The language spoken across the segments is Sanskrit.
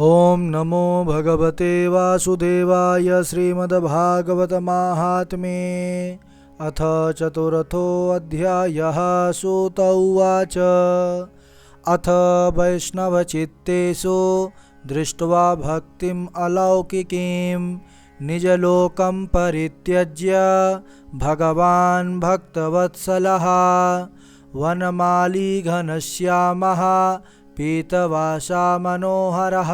ओम नमो भगवते वासुदेवाय। श्रीमद्भागवत माहात्म्ये अथ चतुर्थोऽध्यायः। सूत उवाच। अथ वैष्णवचित्तेषु दृष्ट्वा भक्तिम् अलौकिकीं निजलोकं परित्यज्य भगवान् भक्तवत्सलः वनमाली घनश्यामः पीतवासा मनोहरः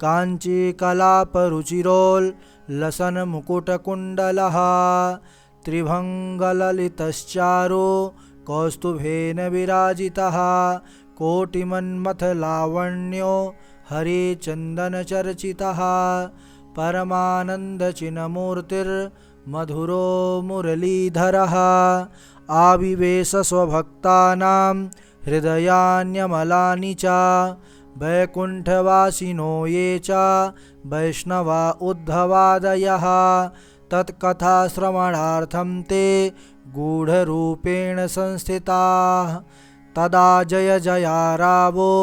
काञ्चीकलापरुचिरोल्लसन्मुकुटकुण्डलः त्रिभङ्गललितश्चारु कौस्तुभेन विराजितः कोटिमन्मथलावण्यो हरिचन्दनचर्चितः परमानन्दचिन्मूर्तिर्मधुरो मुरलीधरः आविवेश स्वभक्तानां हृदयान्यमलानि च वैकुण्ठवासिनो ये च वैष्णवा उद्धवादयः तत्कथाश्रवणार्थं ते गूढरूपेण संस्थिताः। तदा जय जया रावो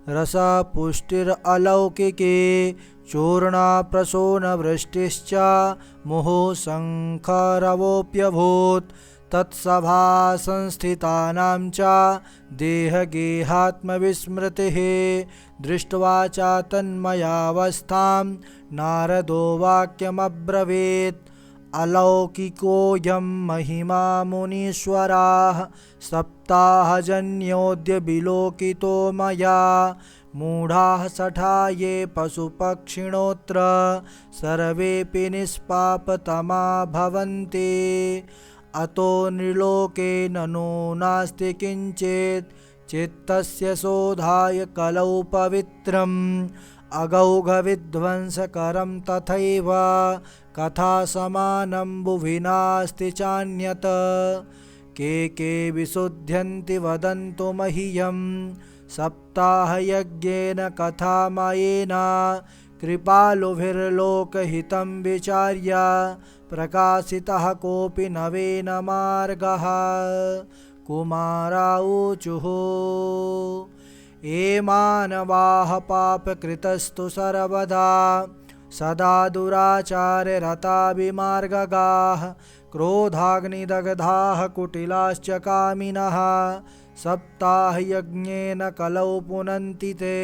रसपुष्टिरलौकिके चूर्णप्रसूनवृष्टिश्च मुहुशङ्खरवोऽप्यभूत् तत्सभा संस्थितानां च देहगेहात्मविस्मृतिः दृष्ट्वा च तन्मयावस्थां नारदो वाक्यमब्रवीत् अलौकिकोऽयं महिमा मुनीश्वराः सप्ताहजन्योऽद्य विलोकितो मया मूढाः शठा ये पशुपक्षिणोऽत्र सर्वेऽपि निष्पापतमा भवन्ति अतो नृलोके ननु नास्ति किञ्चित् चित्तस्य शोधाय कलौ पवित्रम् अगौघविध्वंसकरं तथैव कथासमानं भुवि नास्ति चान्यत् के विशुध्यन्ति वदन्तु मह्यं सप्ताहयज्ञेन कथामयेन कृपालुभिर्लोकहितं विचार्य प्रकाशितः कोऽपि नवेन मार्गः। कुमारा ऊचुः ये मानवाः पापकृतस्तु सर्वदा सदा दुराचाररता विमार्गगाः क्रोधाग्निदग्धाः कुटिलाश्च कामिनः सप्ताहयज्ञेन कलौ पुनन्ति ते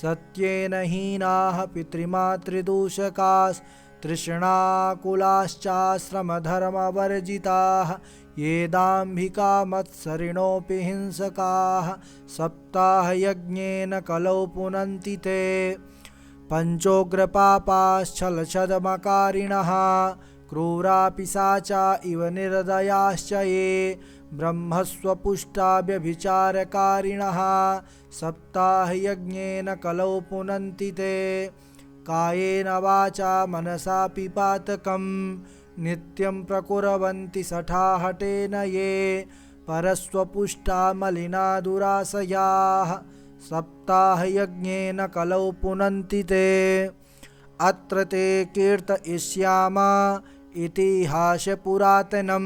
सत्येन हीनाः पितृमातृदूषकाः तृष्णाकुलाश्चाश्रमधर्मवर्जिताः ये दाम्भिका मत्सरिणोऽपि हिंसकाः सप्ताहयज्ञेन कलौ पुनन्ति ते पञ्चोग्रपापाश्छलछदमकारिणः क्रूरा पिशाचा इव निर्दयाश्च ये ब्रह्मस्वपुष्टा व्यभिचारकारिणः सप्ताहयज्ञेन कलौ पुनन्ति ते कायेन वाचा मनसा पिपातकं नित्यं प्रकुर्वन्ति शठाहटेन ये परस्वपुष्टा मलिना दुराशयाः सप्ताहयज्ञेन कलौ पुनन्ति ते अत्र ते कीर्तयिष्याम इतिहासपुरातनं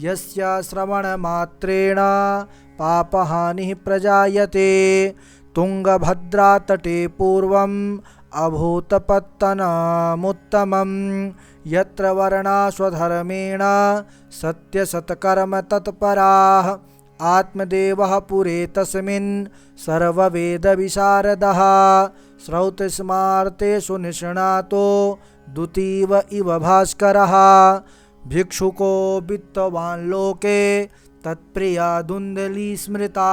यस्य श्रवणमात्रेण पापहानिः प्रजायते तुङ्गभद्रातटे पूर्वम् अभूतपत्तनमुत्तमं यत्र वर्णा स्वधर्मेण सत्यसत्कर्म तत्पराः आत्मदेवः पुरे तस्मिन् सर्ववेदविशारदः श्रौतस्मार्तेषु निष्णातो द्वितीव इव भास्करः भिक्षुको वित्तवान् लोके तत्प्रिया धुन्धली स्मृता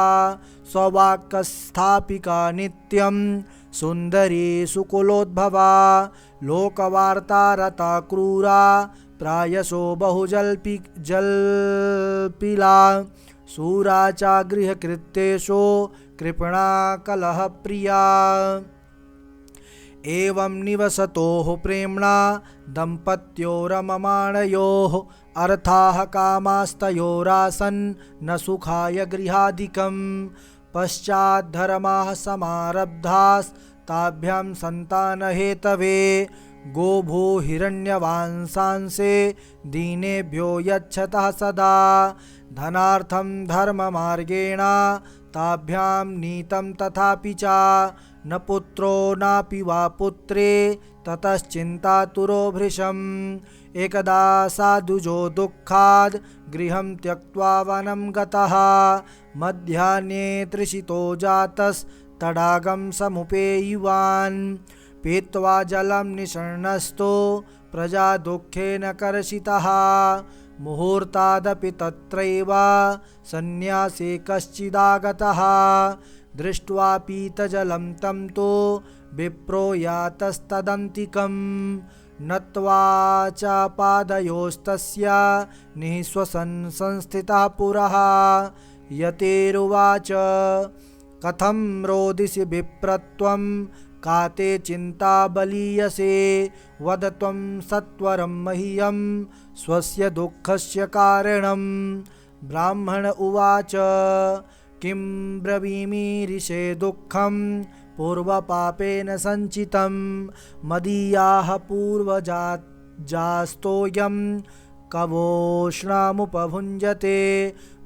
स्ववाक्स्थापिका नित्यं सुन्दरी सुकुलोद्भवा लोकवार्ता रता क्रूरा प्रायशो बहुजल्पिला शूरा च गृहकृत्येषु कृपणा कलहप्रिया एवं निवसतोः प्रेम्णा दम्पत्यो रममाणयोः अर्थाः कामास्तयोरासन् न सुखाय गृहादिकं पश्चाद्धर्माः समारब्धास्ताभ्यां सन्तानहेतवे गोभू हिरण्यवांसांसे दीनेभ्यो यच्छतः सदा धनार्थं धर्ममार्गेण ताभ्यां नीतं तथापि च न पुत्रो नापि वा पुत्रे ततश्चिन्तातुरो भृशम् एकदा साधुजो दुःखाद् गृहं त्यक्त्वा वनं गतः मध्याह्ने तृषितो जातस्तडागं समुपेयिवान् पीत्वा जलं निषण्णस्तो प्रजा दुःखेन कर्षितः मुहूर्तादपि तत्रैव सन्न्यासी कश्चिदागतः दृष्ट्वा पीतजलं तं तु विप्रो यातस्तदन्तिकं नत्वा च पादयोस्तस्य निःश्वसन् संस्थितः पुरः यतेरुवाच कथं रोदिसि विप्रत्वं का ते चिन्ता बलीयसे वद त्वं सत्वरं मह्यं स्वस्य दुःखस्य कारणं ब्राह्मण उवाच किं ब्रवीमीरिषे दुःखं पूर्वपापेन सञ्चितं मदीयाः पूर्वजास्तोऽयं कवोष्णामुपभुञ्जते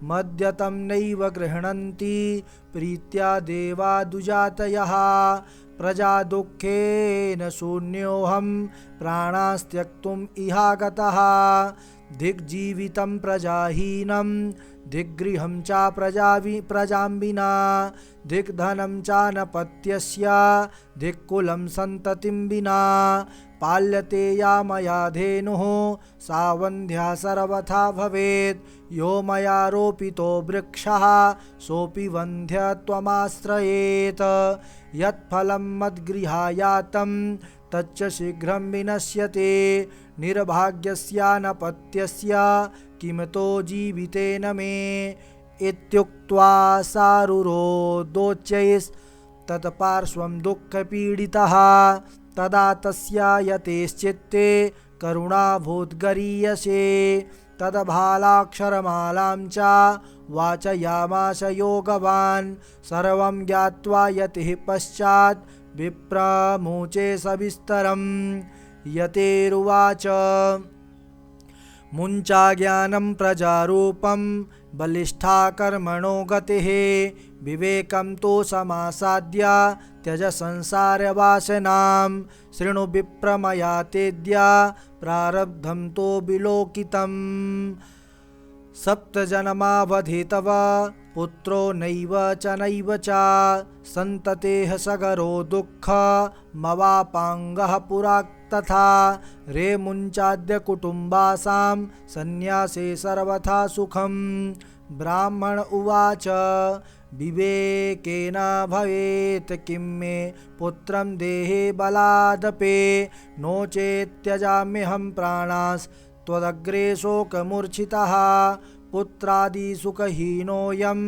मद्यतं नैव गृह्णन्ति प्रीत्या देवादुजातयः प्रजा दुःखेन शून्योऽहं प्राणास्त्यक्तुम् इहागतः दिग्जीवितं प्रजाहीनं दिग्गृहं च प्रजां विना दिग्धनं च न पत्यस्य दिक्कुलं सन्ततिं विना पाल्यते या मया धेनुः सा वन्ध्या सर्वथा भवेत् यो मया रोपितो वृक्षः सोऽपि वन्ध्यत्वमाश्रयेत् यत्फलं मद्गृहायातं तच्च शीघ्रं विनश्यते निर्भाग्यस्यानपत्यस्य किमतो जीवितेन मे इत्युक्त्वा सारुरोदोच्चैस्तत्पार्श्वं दुःखपीडितः तदा तस्य यतेश्चित्ते करुणाभूद्गरीयसे तद्भालाक्षरमालां च वाचयामास योगवान् सर्वं ज्ञात्वा यतिः पश्चात् विप्रमुचे सविस्तरं यतेरुवाच मुञ्चा ज्ञानं प्रजारूपं बलिष्ठा कर्मणो गतिः विवेकं तु समासाद्य त्यज संसारवासनां शृणु विप्रमया तेद्य प्रारब्धं तो विलोकितम् सप्तजन्मावधि तव पुत्रो नैव च सन्ततेः सगरो दुःखमवापाङ्गः पुरा तथा रे मुञ्चाद्य कुटुम्बासां सन्न्यासे सर्वथा सुखं ब्राह्मण उवाच विवेकेन भवेत् किं मे पुत्रं देहे बलादपे नो चेत् त्यजाम्यहं प्राणास्त्वदग्रे शोकमूर्छितः पुत्रादिसुखहीनोऽयं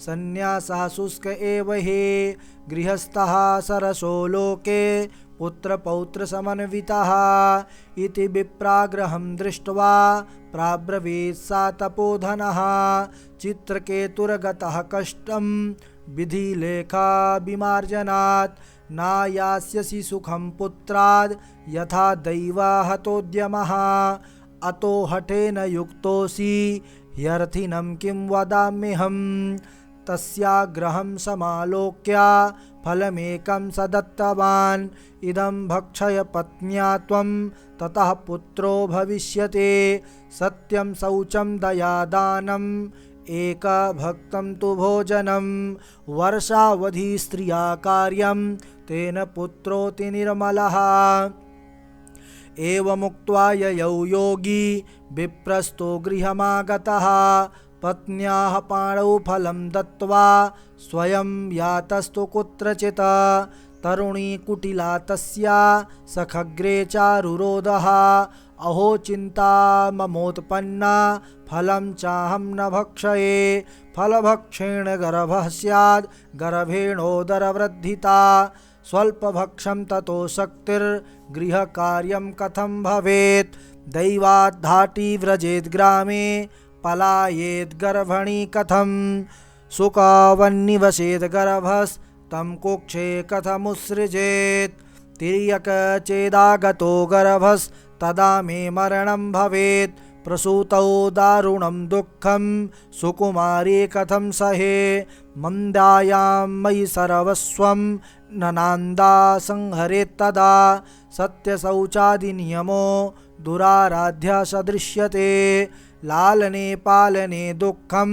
सन्न्यासः शुष्क एव हि गृहस्थः सरसो लोके पुत्रपौत्रसमन्वितः इति विप्राग्रहं दृष्ट्वा प्राब्रवीत् सा तपोधनः चित्रकेतुर्गतः कष्टं विधिलेखाभिमार्जनात् नायास्यसि सुखं पुत्राद् यथा दैवाहतोद्यमः अतो हठेन युक्तोऽसि ह्यर्थिनं किं वदाम्यहं तस्याग्रहं समालोक्य फलमेकं स दत्तवान् इदं भक्षय पत्न्या त्वं ततः पुत्रो भविष्यते सत्यं शौचं दयादानम् एकभक्तं तु भोजनं वर्षावधि स्त्रिया कार्यं तेन पुत्रोऽति निर्मलः एवमुक्त्वा ययौ योगी विप्रस्तो गृहमागतः पत्न्याः पाणौ फलं दत्त्वा स्वयं यातस्तु कुत्रचित् तरुणी कुटिला तस्या सखग्रे चारुरोदः अहो चिन्ता ममोत्पन्ना फलं चाहं न भक्षये फलभक्षेण गर्भः स्यात् गर्भेणोदरवृद्धिता स्वल्पभक्षं ततो शक्तिर्गृहकार्यं कथं भवेत् दैवाद्धाटी व्रजेद् ग्रामे पलायेद् गर्भणी कथं सुखवन्निवसेद् गर्भस्तं कुक्षे कथमुत्सृजेत् तिर्यक चेदागतो गर्भस्तदा मे मरणं भवेत् प्रसूतौ दारुणं दुःखं सुकुमारी कथं सहे मन्दायां मयि सर्वस्वं ननान्दा संहरेत्तदा सत्यशौचादिनियमो दुराराध्य सदृश्यते लालने पालने दुःखं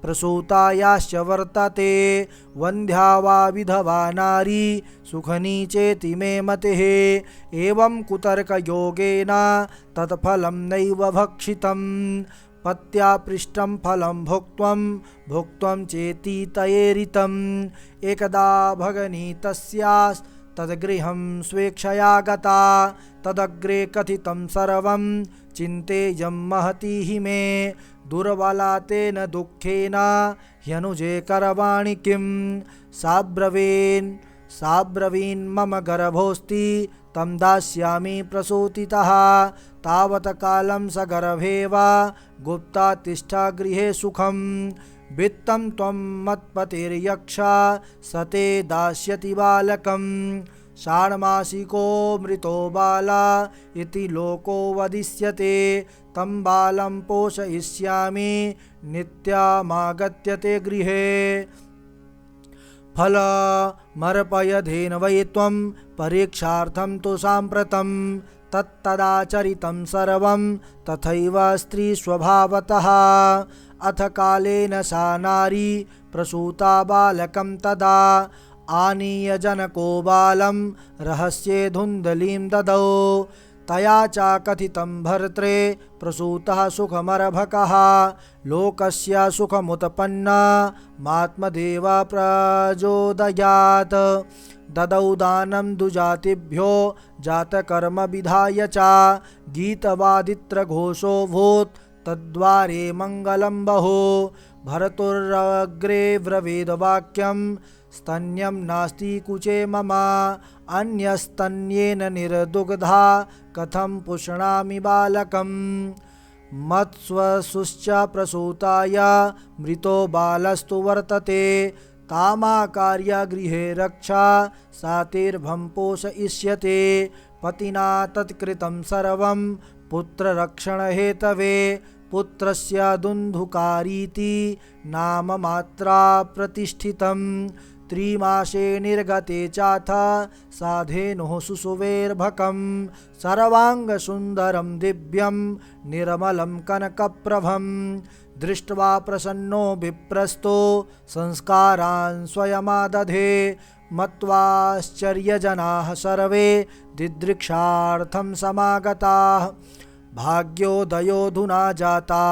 प्रसूतायाश्च वर्तते वन्ध्या वा विधवा नारी सुखनी चेति मे मतिः एवं कुतर्कयोगेन तत्फलं नैव भक्षितम् पत्या पृष्टं फलं भुक्त्वं चेति तयेरितम् एकदा भगिनी तस्यास्तद्गृहं स्वेच्छया गता तदग्रे कथितं सर्वं चिन्तेयं महती मे दुर्बला तेन दुःखेन ह्यनुजे करवाणि किं साब्रवीन् मम गर्भोऽस्ति तं दास्यामि प्रसूतितः तावत् कालं स गर्भे वा गुप्ता तिष्ठा गृहे सुखं वित्तं त्वं मत्पतिर्यक्ष स ते दास्यति बालकं षाण्मासिको मृतो बाला इति लोको वदिष्यते तं बालं पोषयिष्यामि नित्यमागत्य ते गृहे फलमर्पयधेन वै त्वं परीक्षार्थं तु साम्प्रतं तत्तदाचरितं सर्वं तथैव स्त्रीस्वभावतः अथ कालेन सा नारी प्रसूता बालकं तदा आनीय जनको बालं रहस्ये धुन्दलीं ददौ तया च कथितं भर्त्रे प्रसूतः सुखमर्भकः लोकस्य सुखमुत्पन्ना मात्मदेव प्रचोदयात् ददौ दानं दुजातिभ्यो जातकर्म विधाय च गीतवादित्रघोषोऽभूत् तद्वारे मङ्गलं बहु भर्तुरग्रे ब्रवीद्वाक्यं स्तन्यं नास्ति कुचे मम अन्यस्तन्येन निर्दुग्धा कथं पुष्णामि बालकं मत्स्वसुश्च प्रसूताय मृतो बालस्तु वर्तते तामाकार्य गृहे रक्षा सातिर्भं पोषयिष्यते पतिना तत्कृतं सर्वं पुत्ररक्षणहेतवे पुत्रस्य दुन्धुकारीति नाम मात्रा प्रतिष्ठितं त्रिमासे निर्गते चाथ साधेनुः सुसुवेर्भकं सर्वाङ्गसुन्दरं दिव्यं निर्मलं कनकप्रभं दृष्ट्वा प्रसन्नो विप्रस्तो संस्कारान् स्वयमादधे मत्वाश्चर्यजनाः सर्वे दिदृक्षार्थं समागताः भाग्योदयोऽधुना जाता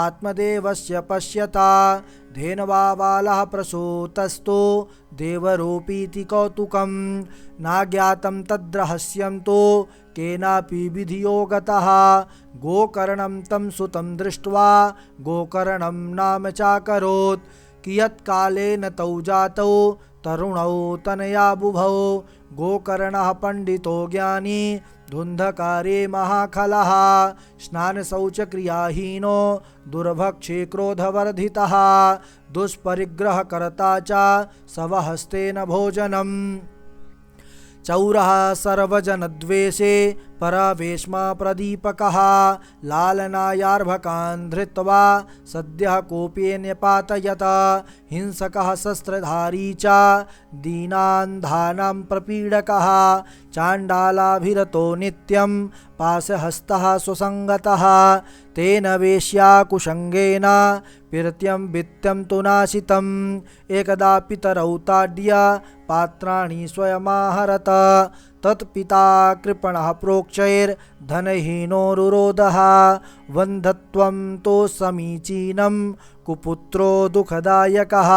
आत्मदेवस्य पश्यता धेनवा बालः प्रसूतस्तु देवरूपीति कौतुकं नाज्ञातं तद्रहस्यं तु केनापि विधियो गतः गोकर्णं तं सुतं दृष्ट्वा गोकर्णं नाम चाकरोत् कियत्कालेन तौ जातौ तरुणौ तनया बुभौ गोकर्णः पण्डितो ज्ञानी धुन्धकारे महाखलः स्नानशौचक्रियाहीनो दुर्भक्षे क्रोधवर्धितः दुष्परिग्रहकर्ता च स्वहस्तेन भोजनम् चौरः सर्वजनद्वेषे परवेश्म प्रदीपकः लालनायार्भकान् धृत्वा सद्यः कोपेन्यपातयत हिंसकः शस्त्रधारी च दीनान्धानां प्रपीडकः चाण्डालाभिरतो नित्यं पाशहस्तः सुसङ्गतः तेन वेश्याकुशङ्गेन पिर्त्यं वित्तं तु नाशितम् एकदा पितरौ ताड्य पात्राणि स्वयमाहरत तत्पिता कृपणः प्रोक्षैर्धनहीनो रुरोधः वन्धत्वं तु समीचीनं कुपुत्रो दुःखदायकः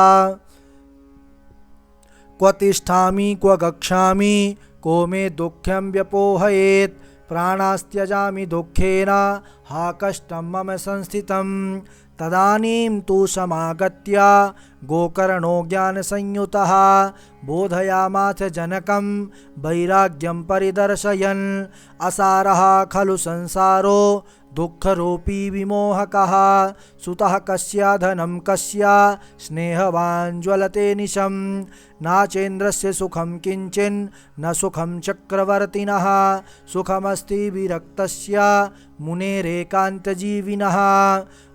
क्व तिष्ठामि क्व गच्छामि को मे दुःखं व्यपोहयेत् प्राणास्त्यजामि दुःखेन हा कष्टं मम संस्थितं तदानीं तु समागत्य गोकर्णो ज्ञानसंयुतः बोधयामास जनकं वैराग्यं परिदर्शयन् असारः खलु संसारो दुःखरूपी विमोहकः सुतः कस्य धनं कस्य स्नेहवान् ज्वलते निशं नाचेन्द्रस्य सुखं किञ्चिन् न सुखं चक्रवर्तिनः सुखमस्ति विरक्तस्य मुनेरेकान्तजीविनः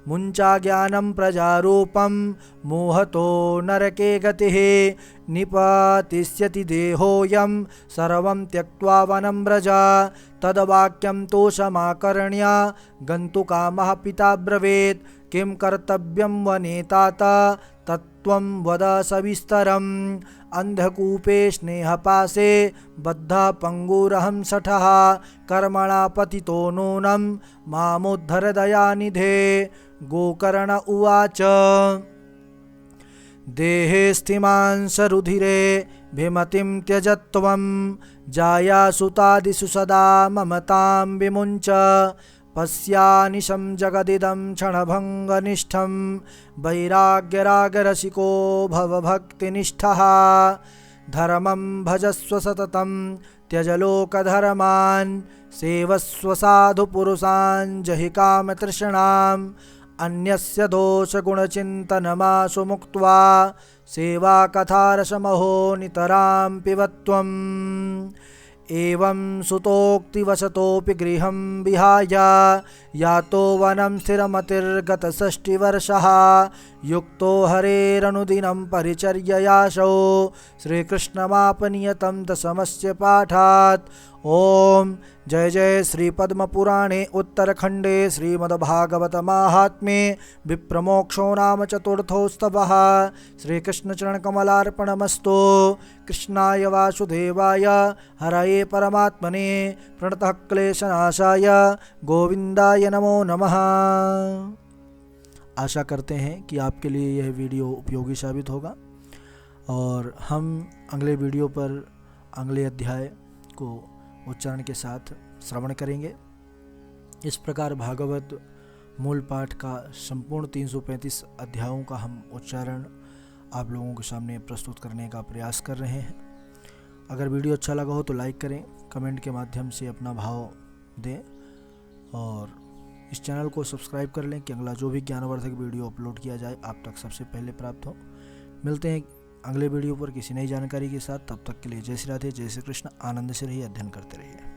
मुञ्चा ज्ञानं प्रजारूपं मोहतो नरके गतिः निपतिष्यति देहोऽयं सर्वं त्यक्त्वा वनं व्रज तद्वाक्यं तोषमाकर्ण्य गन्तुकामः पिता ब्रवीत् किं कर्तव्यं वने तात तत्त्वं वद सविस्तरम् अंधकूपे स्नेहपाशे बद्धः पंगुरहं शठः कर्मणा पतितो नूनं मामुद्धर दयानिधे। गोकर्ण उवाच देहे स्थिमांसरुधिरे भिमतिं त्यजत्वं जायासुतादिषु सदा ममतां विमुञ्च पश्यानिशं जगदिदं क्षणभङ्गनिष्ठं वैराग्यरागरसिको भवभक्तिनिष्ठः धर्मं भजस्व सततं त्यज लोकधर्मान् सेवस्व साधुपुरुषान् जहि कामतृष्णाम् अन्यस्य दोषगुणचिन्तनमाशु मुक्त्वा सेवाकथारसमहो नितरां पिबत्वम् एवं सुतोक्तिवशतोऽपि गृहं विहाय यातो वनं स्थिरमतिर्गतषष्टिवर्षः युक्तो हरेरनुदिनं परिचर्ययाशौ श्रीकृष्णमापनियतं दशमस्य पाठात्। ओम जय जय श्री पद्मपुराणे उत्तरखंडे श्रीमद्भागवत महात्म्ये विप्रमोक्षो नाम चतुर्थोस्तवः। श्रीकृष्णचरणकमलार्पणमस्तु। कृष्णाय वासुदेवाय हरये परमात्मने प्रणतः क्लेशनाशाय गोविंदाय नमो नमः। आशा करते हैं कि आपके लिए यह वीडियो उपयोगी साबित होगा और हम अगले वीडियो पर अगले अध्याय को उच्चारण के साथ श्रवण करेंगे। इस प्रकार भागवत मूल पाठ का संपूर्ण 335 अध्यायों का हम उच्चारण आप लोगों के सामने प्रस्तुत करने का प्रयास कर रहे हैं। अगर वीडियो अच्छा लगा हो तो लाइक करें, कमेंट के माध्यम से अपना भाव दें और इस चैनल को सब्सक्राइब कर लें कि अगला जो भी ज्ञानवर्धक वीडियो अपलोड किया जाए आप तक सबसे पहले प्राप्त हो। मिलते हैं अगले वीडियो पर किसी नई जानकारी के साथ। तब तक के लिए जय श्री राधे, जय श्री कृष्ण। आनंद से रहिए, अध्ययन करते रहिए।